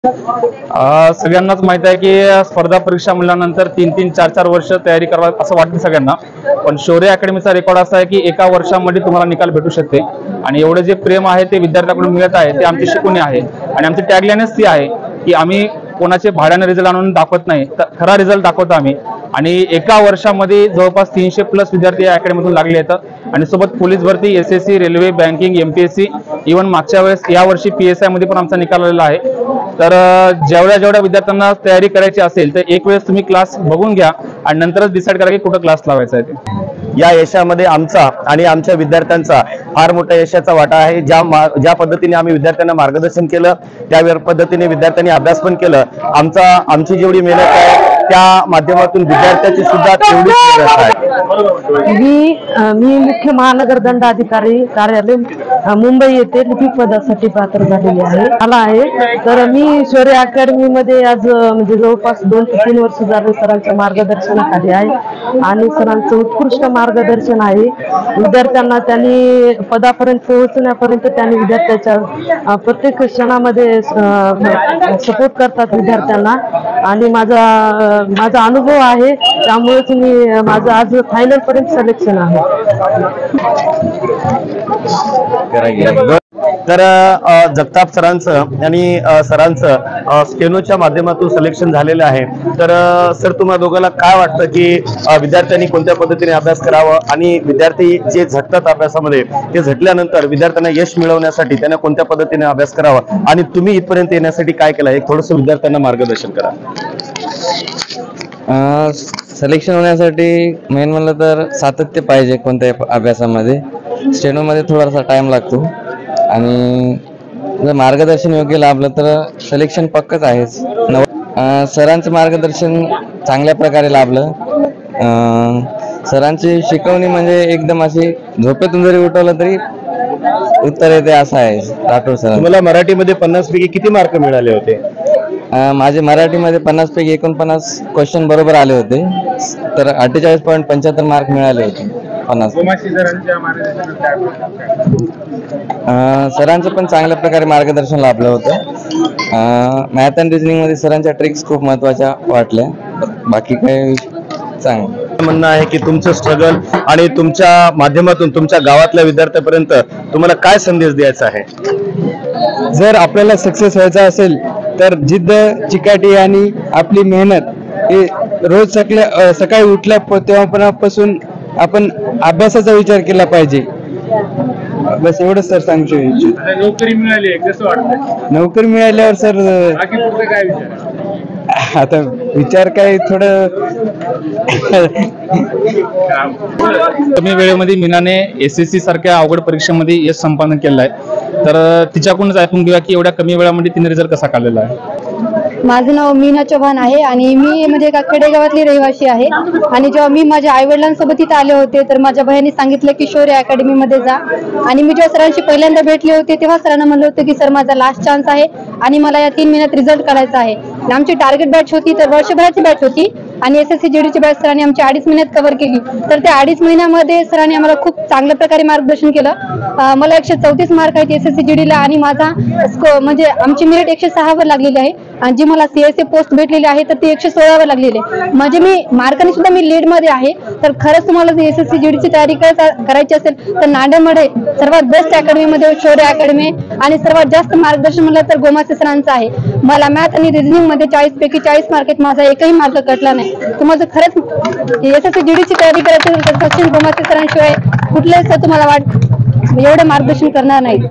सगळ्यांनाच माहित आहे की स्पर्धा परीक्षा म्हणल्यानंतर 3-3, 4-4 वर्ष तयारी करावी असं वाटतं सगळ्यांना। पण शौर्य अकॅडमीचा रेकॉर्ड असा आहे की एका वर्षामध्ये तुम्हाला निकाल भेटू शकते आणि एवढे जे प्रेम आहे ते विद्यार्थ्यांकडून मिळत आहे ते आमची शिकवणी आहे आणि आमची टॅगलाईनच ती आहे की आम्ही कोणाचे भाड्याने रिझल्ट आणून दाखवत नाही, तर खरा रिझल्ट दाखवतो आम्ही। आणि एका वर्षामध्ये जवळपास 300+ विद्यार्थी या अकॅडमीतून लागले आहेत आणि सोबत पोलीस भरती, SSC, railway, banking, MPSC, even मागच्या वेळेस यावर्षी पीएसआय मध्ये पण आमचा निकाल आलेला आहे। तर जेवढ्या विद्यार्थ्यांना तयारी करायची असेल तर एक वेळेस तुम्ही क्लास बघून घ्या आणि नंतरच डिसाईड करा की कुठं क्लास लावायचा आहे ते। या यशामध्ये आमचा आणि आमच्या विद्यार्थ्यांचा फार मोठा यशाचा वाटा आहे। ज्या पद्धतीने आम्ही विद्यार्थ्यांना मार्गदर्शन केलं त्या पद्धतीने विद्यार्थ्यांनी अभ्यास पण केलं। आमची जेवढी मेहनत आहे त्या माध्यमातून विद्यार्थ्यांची सुद्धा तेवढीच मेहनत आहे। मी मुख्य महानगर दंडाधिकारी कार्यालय मुंबई येथे लिपिक पदासाठी पात्र झालेली आहे। तर मी शौर्य अकॅडमी मध्ये आज म्हणजे जवळपास 2 ते 3 वर्ष झाले सरांच्या मार्गदर्शनाखाली आहे आणि सरांचं उत्कृष्ट मार्गदर्शन आहे। विद्यार्थ्यांना त्यांनी पदापर्यंत पोहोचण्यापर्यंत त्यांनी विद्यार्थ्याच्या प्रत्येक क्षणामध्ये सपोर्ट करतात विद्यार्थ्यांना आणि माझा अनुभव आहे त्यामुळेच मी माझं आज फायनल पर्यंत सिलेक्शन आहे। तर जगताप सरांचं आणि सरांचं स्टेनोच्या माध्यमातून सिलेक्शन झालेलं आहे। तर सर तुम्हाला दोघांना काय वाटतं की विद्यार्थ्यांनी कोणत्या पद्धतीने अभ्यास करावा आणि विद्यार्थी जे झटतात अभ्यासामध्ये ते झटल्यानंतर विद्यार्थ्यांना यश मिळवण्यासाठी त्यांना कोणत्या पद्धतीने अभ्यास करावा आणि तुम्ही इथपर्यंत येण्यासाठी काय केलं एक थोडंसं विद्यार्थ्यांना मार्गदर्शन करा। सिलेक्शन होण्यासाठी मेन म्हणलं तर सातत्य पाहिजे कोणत्याही अभ्यासामध्ये। स्टेनोमध्ये थोडासा टाइम लागतो आणि जर मार्गदर्शन योग्य लाभलं तर सिलेक्शन पक्कच आहेच। सरांचं मार्गदर्शन चांगल्या प्रकारे लाभलं। सरांची शिकवणी म्हणजे एकदम अशी झोपेतून जरी उठवलं तरी उत्तर येते असं आहे राठोड सर। तुम्हाला मराठीमध्ये 50 पैकी किती मार्क मिळाले होते? माझे मराठीमध्ये 50 पैकी 49 क्वेश्चन बरोबर आले होते, तर 48.75 मार्क मिळाले होते 50। सरांचं पण चांगल्या प्रकारे मार्गदर्शन लाभलं होतं। मॅथ अँड रिजनिंग मध्ये सरांच्या ट्रिक्स खूप महत्त्वाच्या वाटल्या, बाकी काही चांगलं म्हणणं आहे की तुमचं स्ट्रगल आणि तुमच्या माध्यमातून तुमच्या गावातल्या विद्यार्थ्यांपर्यंत तुम्हाला काय संदेश द्यायचा आहे? जर आपल्याला सक्सेस व्हायचा असेल तर जिद्द, चिकाटी आणि आपली मेहनत हे रोज सकाळी उठल्या तेव्हापासून आपण अभ्यासाचा विचार केला पाहिजे। बस एवढंच सर सांगू इच्छितो। नोकरी मिळाली कसं वाटतं? नोकरी मिळाल्यावर सर काय विचार? आता विचार काय थोडं कमी वेळेमध्ये मीनाने एसएससी सारख्या अवघड परीक्षेमध्ये यश संपादन केलं आहे, तर तिच्याकडूनच ऐकून घेऊया की एवढ्या कमी वेळामध्ये तिने रिझल्ट कसा काढलेला आहे। माझं नाव मीना चव्हाण आहे आणि मी म्हणजे एका खेडेगावातली रहिवासी आहे आणि जेव्हा मी माझ्या आईवडिलांसोबत इथे आले होते तर माझ्या बहिणी सांगितलं की शौर्य अकॅडमीमध्ये जा आणि मी जेव्हा सरांशी पहिल्यांदा भेटले होते तेव्हा सरांना म्हणलं होतं की सर माझा लास्ट चान्स आहे आणि मला या 3 महिन्यात रिझल्ट काढायचा आहे। आमची टार्गेट बॅच होती तर वर्षभराची बॅच होती आणि एसएससी जीडीची बॅच सरांनी आमची 2.5 महिन्यात कव्हर केली। तर त्या 2.5 महिन्यामध्ये सरांनी आम्हाला खूप चांगल्या प्रकारे मार्गदर्शन केलं। मला 134 मार्क आहेत एसएससी जीडीला आणि माझा म्हणजे आमची मेरिट 106 वर लागलेली आहे आणि जी मला सीएसए पोस्ट भेटलेली आहे तर ती 116 वर लागलेली आहे। म्हणजे मी मार्काने सुद्धा मी लीड मध्ये आहे। तर खरंच तुम्हाला एसएससी जीडीची तयारी करायची असेल तर नांदेडमध्ये सर्वात बेस्ट अकॅडमीमध्ये शौर्य अकॅडमी आणि सर्वात जास्त मार्गदर्शन म्हणलं तर गोमासे सरांचं आहे। मला मॅथ आणि रिजनिंग मध्ये 40 पैकी 40 मार्क आहेत, माझा एकही मार्क कटला नाही। तुम्हाला खरंच एसएससी जीडीची तयारी करायची असेल तर सचिन गोमासे सरांशिवाय कुठलेच तुम्हाला एवढं मार्गदर्शन करणार नाही।